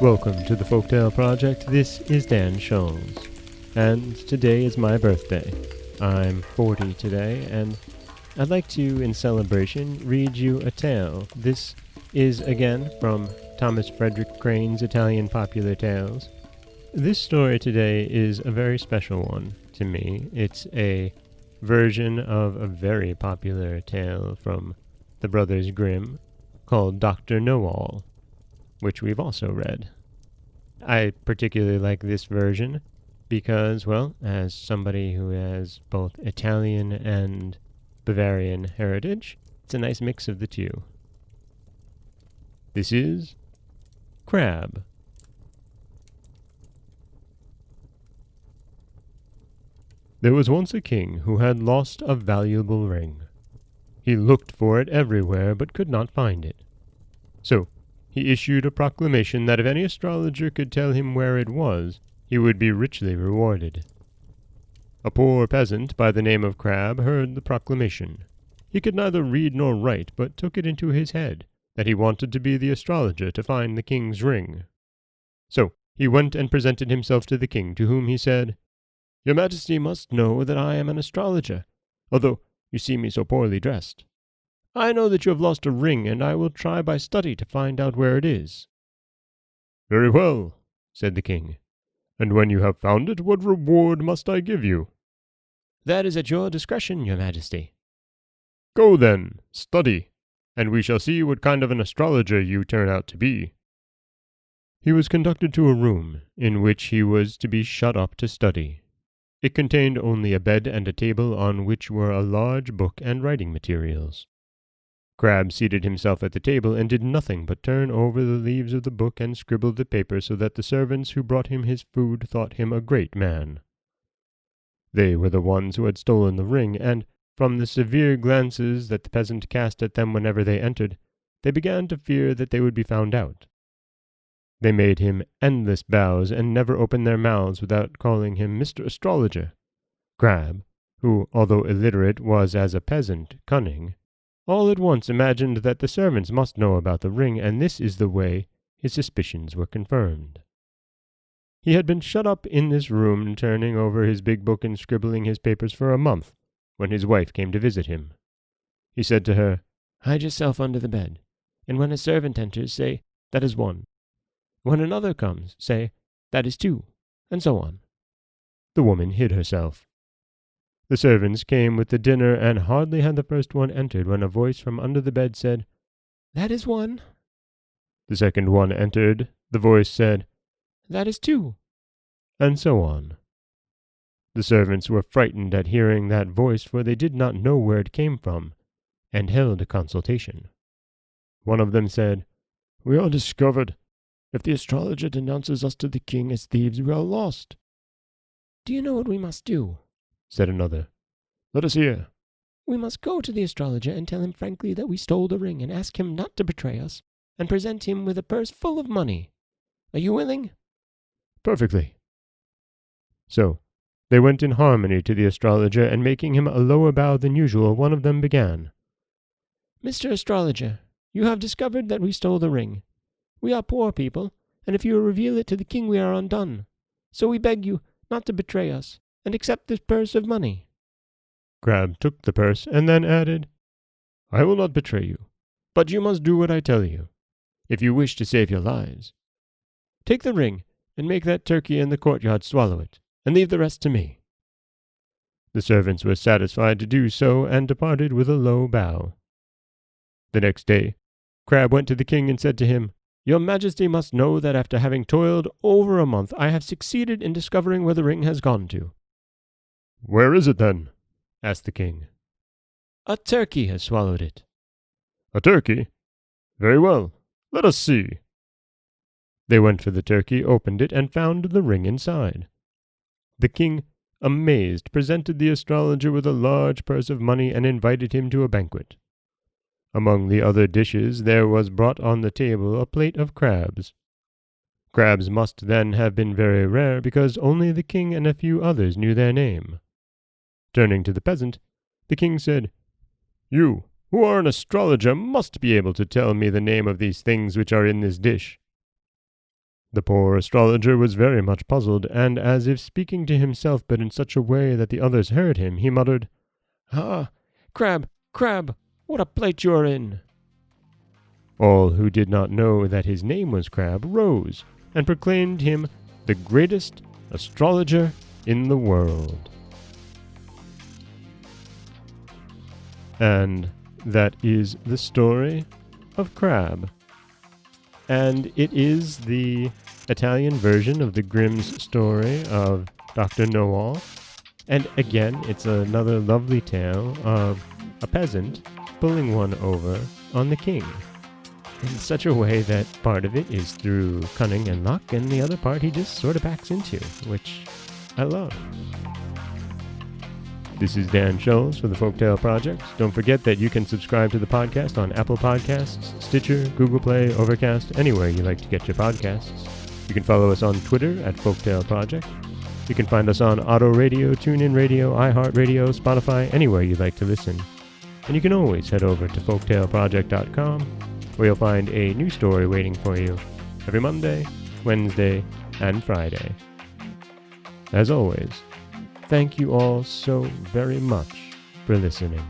Welcome to the Folktale Project. This is Dan Scholes, and today is my birthday. I'm 40 today, and I'd like to, in celebration, read you a tale. This is, again, from Thomas Frederick Crane's Italian Popular Tales. This story today is a very special one to me. It's a version of a very popular tale from the Brothers Grimm called Dr. Knowall, which we've also read. I particularly like this version because, well, as somebody who has both Italian and Bavarian heritage, it's a nice mix of the two. This is Crab. There was once a king who had lost a valuable ring. He looked for it everywhere but could not find it. So he issued a proclamation that if any astrologer could tell him where it was, he would be richly rewarded. A poor peasant by the name of Crab heard the proclamation. He could neither read nor write, but took it into his head that he wanted to be the astrologer to find the king's ring. So he went and presented himself to the king, to whom he said, "Your Majesty must know that I am an astrologer, although you see me so poorly dressed. I know that you have lost a ring, and I will try by study to find out where it is." "Very well," said the king. "And when you have found it, what reward must I give you?" "That is at your discretion, your Majesty." "Go then, study, and we shall see what kind of an astrologer you turn out to be." He was conducted to a room in which he was to be shut up to study. It contained only a bed and a table on which were a large book and writing materials. Crab seated himself at the table and did nothing but turn over the leaves of the book and scribble the paper so that the servants who brought him his food thought him a great man. They were the ones who had stolen the ring, and from the severe glances that the peasant cast at them whenever they entered, they began to fear that they would be found out. They made him endless bows and never opened their mouths without calling him Mr. Astrologer. Crab, who, although illiterate, was as a peasant cunning, all at once imagined that the servants must know about the ring, and this is the way his suspicions were confirmed. He had been shut up in this room, turning over his big book and scribbling his papers for a month, when his wife came to visit him. He said to her, "Hide yourself under the bed, and when a servant enters, say, 'That is one.' When another comes, say, 'That is two,' and so on." The woman hid herself. The servants came with the dinner, and hardly had the first one entered when a voice from under the bed said, "That is one." The second one entered. The voice said, "That is two," and so on. The servants were frightened at hearing that voice, for they did not know where it came from, and held a consultation. One of them said, "We are discovered. If the astrologer denounces us to the king as thieves, we are lost." "Do you know what we must do?" said another. "Let us hear." "We must go to the astrologer and tell him frankly that we stole the ring, and ask him not to betray us, and present him with a purse full of money. Are you willing?" "Perfectly." So they went in harmony to the astrologer, and making him a lower bow than usual, one of them began. "Mr. Astrologer, you have discovered that we stole the ring. We are poor people, and if you reveal it to the king we are undone. So we beg you not to betray us, and accept this purse of money." Crab took the purse, and then added, "I will not betray you, but you must do what I tell you, if you wish to save your lives. Take the ring, and make that turkey in the courtyard swallow it, and leave the rest to me." The servants were satisfied to do so, and departed with a low bow. The next day, Crab went to the king and said to him, "Your Majesty must know that after having toiled over a month, I have succeeded in discovering where the ring has gone to." "Where is it, then?" asked the king. "A turkey has swallowed it." "A turkey? Very well. Let us see." They went for the turkey, opened it, and found the ring inside. The king, amazed, presented the astrologer with a large purse of money and invited him to a banquet. Among the other dishes there was brought on the table a plate of crabs. Crabs must then have been very rare, because only the king and a few others knew their name. Turning to the peasant, The king said, "You, who are an astrologer, must be able to tell me the name of these things which are in this dish." The poor astrologer was very much puzzled, and as if speaking to himself, but in such a way that the others heard him, he muttered, "Ah, crab, crab, what a plight you are in!" All who did not know that his name was Crab rose and proclaimed him the greatest astrologer in the world. And that is the story of Crab. And it is the Italian version of the Grimm's story of Dr. Knowall. And again, it's another lovely tale of a peasant pulling one over on the king, in such a way that part of it is through cunning and luck, and the other part he just sort of backs into, which I love. This is Dan Scholes for the Folktale Project. Don't forget that you can subscribe to the podcast on Apple Podcasts, Stitcher, Google Play, Overcast, anywhere you like to get your podcasts. You can follow us on Twitter at Folktale Project. You can find us on Auto Radio, TuneIn Radio, iHeartRadio, Spotify, anywhere you like to listen. And you can always head over to folktaleproject.com, where you'll find a new story waiting for you every Monday, Wednesday, and Friday. As always, thank you all so very much for listening.